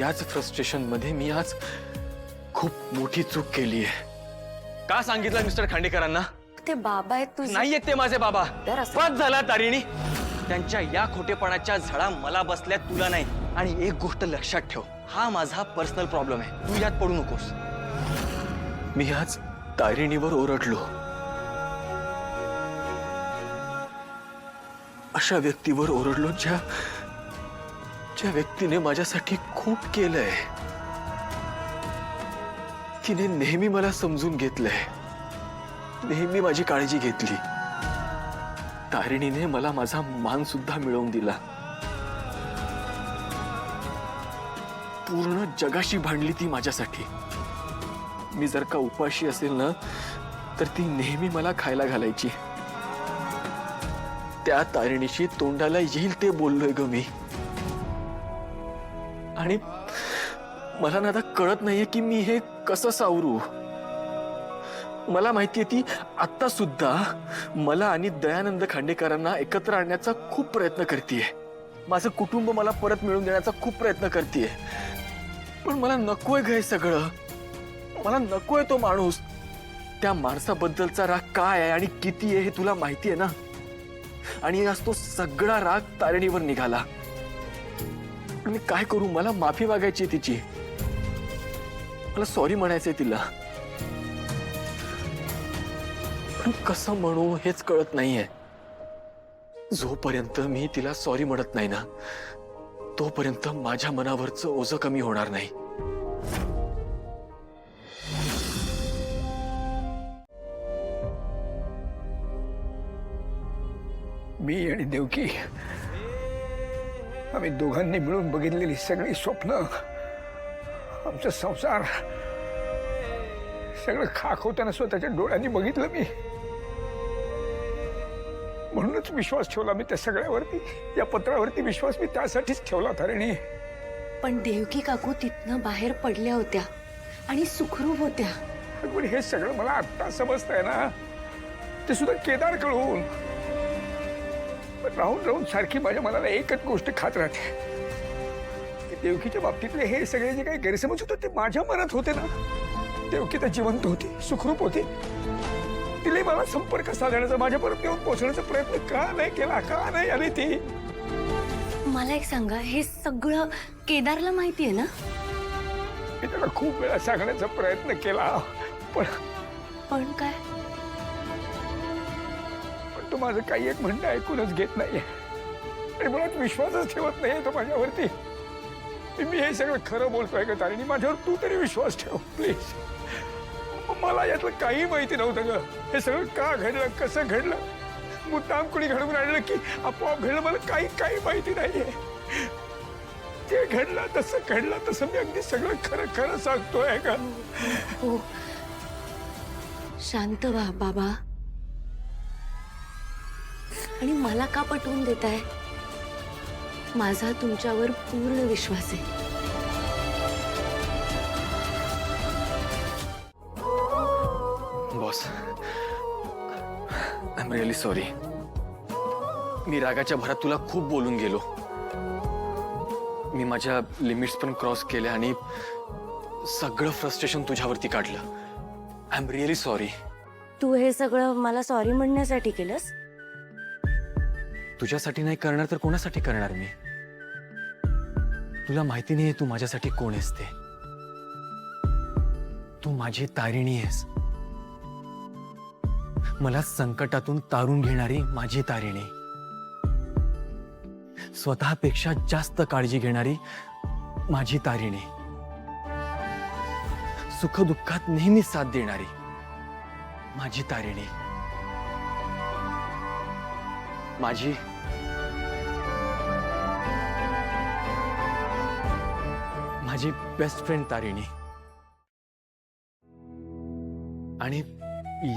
याच फ्रस्ट्रेशन मध्ये मी आज खूप मोठी चूक केली आहे. का सांगितलं मिस्टर खांडेकरांना? ते बाबा आहेत तुझे. नाही आहेत ते माझे बाबा. तर असं- बस झाला तारिणी. त्यांच्या या खोटेपणाच्या झळा मला बसल्या, तुला नाही. आणि एक गोष्ट लक्षात ठेव, हा माझा पर्सनल प्रॉब्लेम आहे, तू यात पडू नकोस. मी आज तारिणीवर ओरडलो. अशा व्यक्तीवर ओरडलो ज्या व्यक्तीने माझ्यासाठी खूप केलंय. तिने नेहमी मला समजून घेतलंय, नेहमी माझी काळजी घेतली. तारिणीने मला माझा मान सुद्धा मिळवून दिला. पूर्ण जगाशी भांडली ती माझ्यासाठी. मी जर का उपाशी असेल ना, तर ती नेहमी मला खायला घालायची. त्या तारिणीशी तोंडाला येईल ते बोललोय ग मी. आणि मला ना आता कळत नाहीये की मी हे कसं सावरू. मला माहितीये ती आता सुद्धा मला आणि दयानंद खांडेकरांना एकत्र आणण्याचा खूप प्रयत्न करतेय. माझं कुटुंब मला परत मिळवून देण्याचा खूप प्रयत्न करतेय. पण मला नकोय ग हे सगळं. मला नकोय तो माणूस. त्या माणसाबद्दलचा राग काय आहे आणि किती आहे हे तुला माहितीये ना. आणि आज तो सगळा राग तारिणीवर निघाला. मी काय करू? मला माफी मागायची तिची. मला सॉरी म्हणायचंय तिला. पण कसं म्हणू हेच कळत नाहीये. जोपर्यंत मी तिला सॉरी म्हणत नाही ना, तोपर्यंत माझ्या मनावरचं ओझं कमी होणार नाही. मी आणि देवकी आम्ही दोघांनी मिळून बघितलेली सगळी स्वप्न, आमचा संसार सगळं खाक होताना स्वतःच्या डोळ्यांनी बघितलं मी. म्हणूनच विश्वास ठेवला मी त्या सगळ्यावरती. या पत्रावरती विश्वास मी त्यासाठीच ठेवला तारिणी. पण देवकी काकू तिथनं बाहेर पडल्या होत्या आणि सुखरूप होत्या. पण हे सगळं मला आत्ता समजतंय ना, ते सुद्धा केदार कळून. पण राहून राहून सारखी माझ्या मनाला एकच गोष्ट खात राहते. देवकीच्या बाबतीतले हे सगळे जे काही गैरसमज होते ते माझ्या मनात होते ना. देवकी तर जिवंत होती, सुखरूप होती. तिने मला संपर्क साधण्याचा, माझ्यापर्यंत येऊन पोहोचण्याचा प्रयत्न का नाही केला? का नाही आली ती? मला एक सांगा, हे सगळं केदारला माहितीये ना? मी त्याला खूप वेळा सांगण्याचा प्रयत्न केला, पण काय? पण तो माझं काही एक म्हणणं ऐकूनच घेत नाहीये आणि मुळात विश्वासच ठेवत नाहीये तो माझ्यावरती. मी हे सगळं खरं बोलतोय का तारिणी? माझ्यावर तू तरी विश्वास ठेव प्लीज. मला यातलं काही माहिती नव्हतं ग. हे सगळं का घडलं, कसं घडलं, मुद्दाम कोणी घडवून आणलं की आपोआप घडलं, मला काही माहिती नाहीये. ते घडलं तसं मी अगदी सगळं खरं खरं सांगतोय का? हो, शांत व्हा बाबा. आणि मला का पटवून देताय? माझा तुमच्यावर पूर्ण विश्वास आहे. Boss, I am really sorry. मी रागाच्या भरात तुला खूप बोलून गेलो. मी माझ्या लिमिट्स पण क्रॉस केल्या आणि सगळं फ्रस्ट्रेशन तुझ्यावरती काढलं. I am really sorry. तू हे सगळं मला सॉरी म्हणण्यासाठी केलंस? तुझ्यासाठी नाही करणार तर कोणासाठी करणार मी? तुला माहिती नाहीये तू माझ्यासाठी कोण आहेस ते. तू माझी तारिणी आहेस. मला संकटातून तारून घेणारी माझी तारिणी. स्वतःपेक्षा जास्त काळजी घेणारी माझी तारिणी. सुखदुःखात नेहमी साथ देणारी माझी तारिणी. माझी बेस्ट फ्रेंड तारिणी. आणि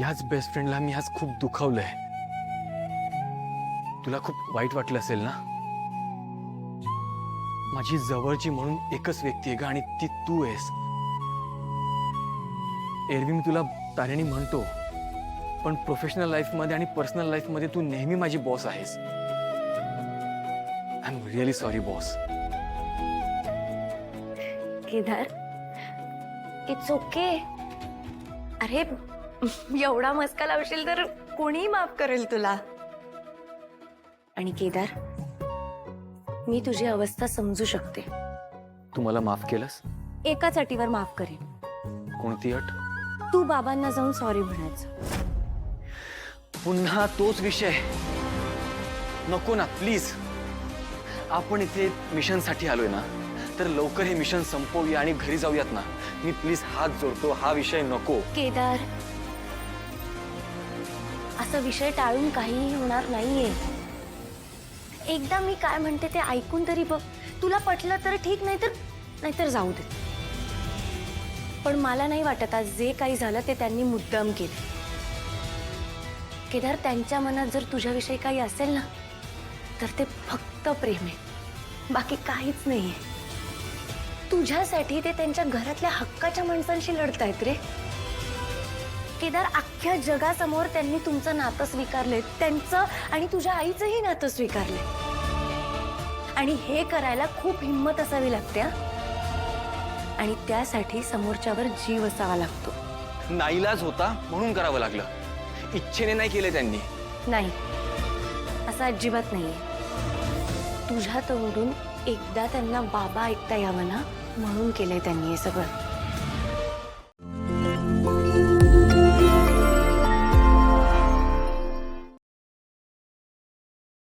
याच बेस्ट फ्रेंडला मी आज खूप दुखावलंय. तुला खूप वाईट वाटलं असेल ना? माझी जवळची म्हणून एकच व्यक्ती आहे ग, आणि ती तू आहेस. एरवी मी तुला तारिणी म्हणतो, पण प्रोफेशनल लाईफ मध्ये आणि पर्सनल लाईफ मध्ये तू नेहमी माझी बॉस आहेस. I am really sorry boss. Kedar, it's okay. अरे एवढा मस्का लावशील तर कोणीही माफ करेल तुला. आणि केदार, मी तुझी अवस्था समजू शकते. तू मला माफ केलंस? एकाच अटीवर माफ करेन. कोणती अट? तू बाबांना जाऊन सॉरी म्हणायचं. पुन्हा तोच विषय? नको ना प्लीज. आपण इथे मिशन साठी आलोय ना, तर लवकर हे मिशन संपवूया आणि घरी जाऊयात ना. मी प्लीज हात जोडतो, हा विषय नको. केदार, असा विषय टाळून काहीही होणार नाहीये. एकदा मी काय म्हणते ते ऐकून तरी बघ. तुला पटलं तर ठीक, नाहीतर जाऊ दे. पण मला नाही वाटत आज जे काही झालं ते त्यांनी मुद्दाम केलं. केदार, त्यांच्या मनात जर तुझ्याविषयी काही असेल ना, तर ते फक्त प्रेम आहे, बाकी काहीच नाहीये. तुझ्यासाठी ते त्यांच्या घरातल्या हक्काच्या माणसांशी लढतायत रे. केदार, अख्ख्या जगासमोर त्यांनी तुमचं नातं स्वीकारले, त्यांचं आणि तुझ्या आईचंही नातं स्वीकारले. आणि हे करायला खूप हिंमत असावी लागते हा. आणि त्यासाठी समोरच्यावर जीव असावा लागतो. नाईलाज होता म्हणून करावं लागलं, इच्छेने नाही केले त्यांनी. नाही, असं अजिबात नाहीये. तुझ्या तोंडून एकदा त्यांना बाबा ऐकता यावं ना, म्हणून केलंय त्यांनी हे सगळं.